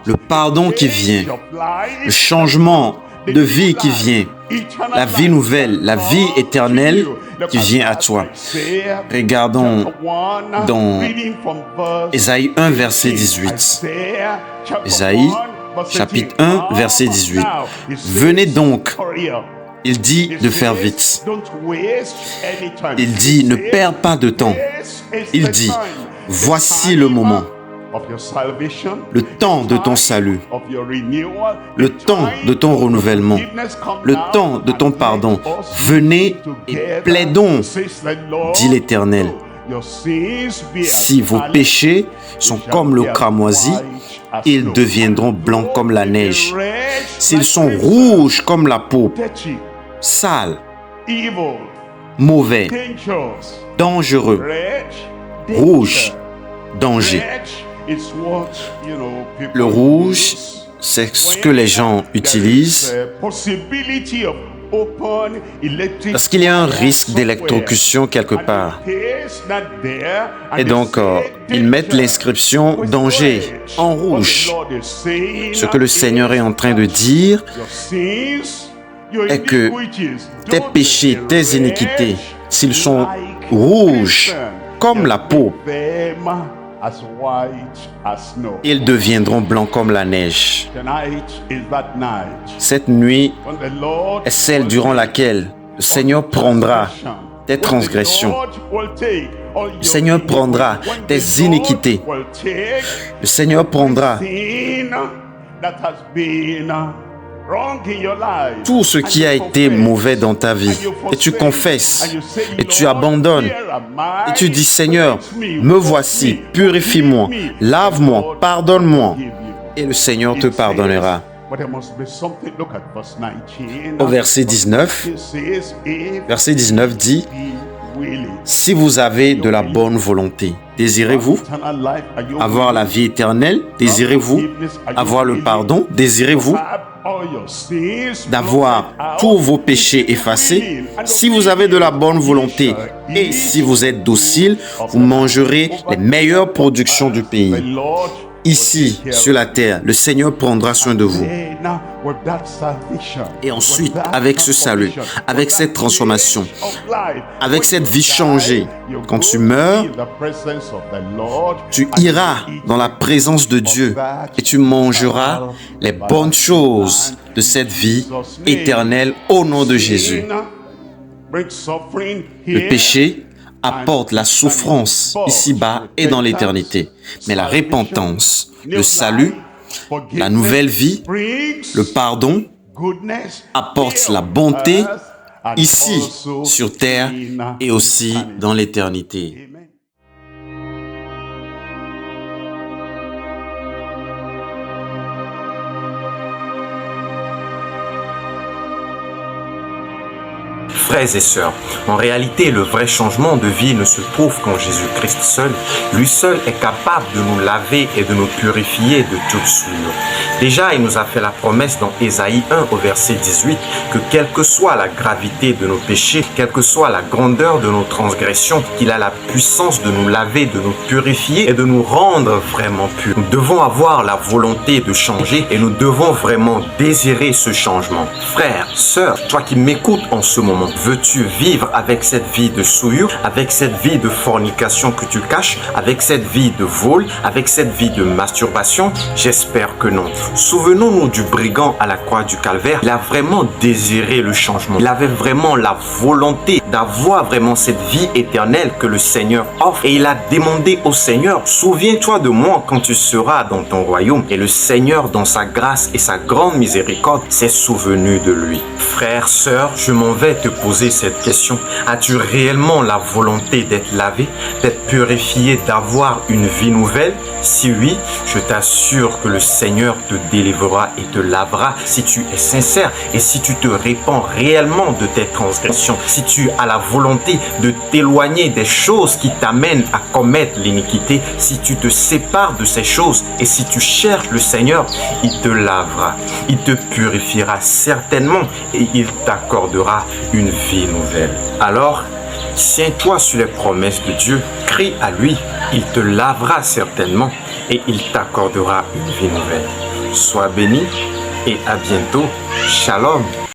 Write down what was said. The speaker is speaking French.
Le pardon qui vient, le changement de vie qui vient, la vie nouvelle, la vie éternelle qui vient à toi. Regardons dans Ésaïe 1, verset 18. Ésaïe, chapitre 1, verset 18. Venez donc. Il dit de faire vite. Il dit ne perds pas de temps. Il dit voici le moment. Le temps de ton salut, le temps de ton renouvellement, le temps de ton pardon. Venez et plaidons, dit l'Éternel. Si vos péchés sont comme le cramoisi, ils deviendront blancs comme la neige. S'ils sont rouges comme la pourpre, sales, mauvais, dangereux, rouge, danger. Le rouge, c'est ce que les gens utilisent parce qu'il y a un risque d'électrocution quelque part. Et donc, ils mettent l'inscription « danger » en rouge. Ce que le Seigneur est en train de dire est que tes péchés, tes iniquités, s'ils sont rouges comme la peau, ils deviendront blancs comme la neige. Cette nuit est celle durant laquelle le Seigneur prendra tes transgressions. Le Seigneur prendra tes iniquités. Le Seigneur prendra tout ce qui a été mauvais dans ta vie, et tu confesses, et tu abandonnes, et tu dis, Seigneur, me voici, purifie-moi, lave-moi, pardonne-moi, et le Seigneur te pardonnera. Au verset 19 dit, si vous avez de la bonne volonté, désirez-vous avoir la vie éternelle? Désirez-vous avoir le pardon? Désirez-vous d'avoir tous vos péchés effacés? Si vous avez de la bonne volonté et si vous êtes docile, vous mangerez les meilleures productions du pays. Ici, sur la terre, le Seigneur prendra soin de vous. Et ensuite, avec ce salut, avec cette transformation, avec cette vie changée, quand tu meurs, tu iras dans la présence de Dieu et tu mangeras les bonnes choses de cette vie éternelle au nom de Jésus. Le péché apporte la souffrance ici-bas et dans l'éternité. Mais la repentance, le salut, la nouvelle vie, le pardon apporte la bonté ici sur terre et aussi dans l'éternité. Frères et sœurs, en réalité, le vrai changement de vie ne se trouve qu'en Jésus-Christ seul. Lui seul est capable de nous laver et de nous purifier de toute souillure. Déjà, il nous a fait la promesse dans Ésaïe 1 au verset 18 que quelle que soit la gravité de nos péchés, quelle que soit la grandeur de nos transgressions, qu'il a la puissance de nous laver, de nous purifier et de nous rendre vraiment purs. Nous devons avoir la volonté de changer et nous devons vraiment désirer ce changement. Frère, sœur, toi qui m'écoutes en ce moment, veux-tu vivre avec cette vie de souillure, avec cette vie de fornication que tu caches, avec cette vie de vol, avec cette vie de masturbation? J'espère que non. Souvenons-nous du brigand à la croix du Calvaire. Il a vraiment désiré le changement. Il avait vraiment la volonté d'avoir vraiment cette vie éternelle que le Seigneur offre. Et il a demandé au Seigneur, souviens-toi de moi quand tu seras dans ton royaume. Et le Seigneur, dans sa grâce et sa grande miséricorde, s'est souvenu de lui. Frère, sœur, je m'en vais te poser cette question. As-tu réellement la volonté d'être lavé, d'être purifié, d'avoir une vie nouvelle? Si oui, je t'assure que le Seigneur te délivrera et te lavera si tu es sincère et si tu te répands réellement de tes transgressions, si tu as la volonté de t'éloigner des choses qui t'amènent à commettre l'iniquité, si tu te sépares de ces choses et si tu cherches le Seigneur, il te lavera, il te purifiera certainement et il t'accordera une vie nouvelle. Alors, tiens-toi sur les promesses de Dieu, crie à lui, il te lavera certainement et il t'accordera une vie nouvelle. Sois béni et à bientôt. Shalom.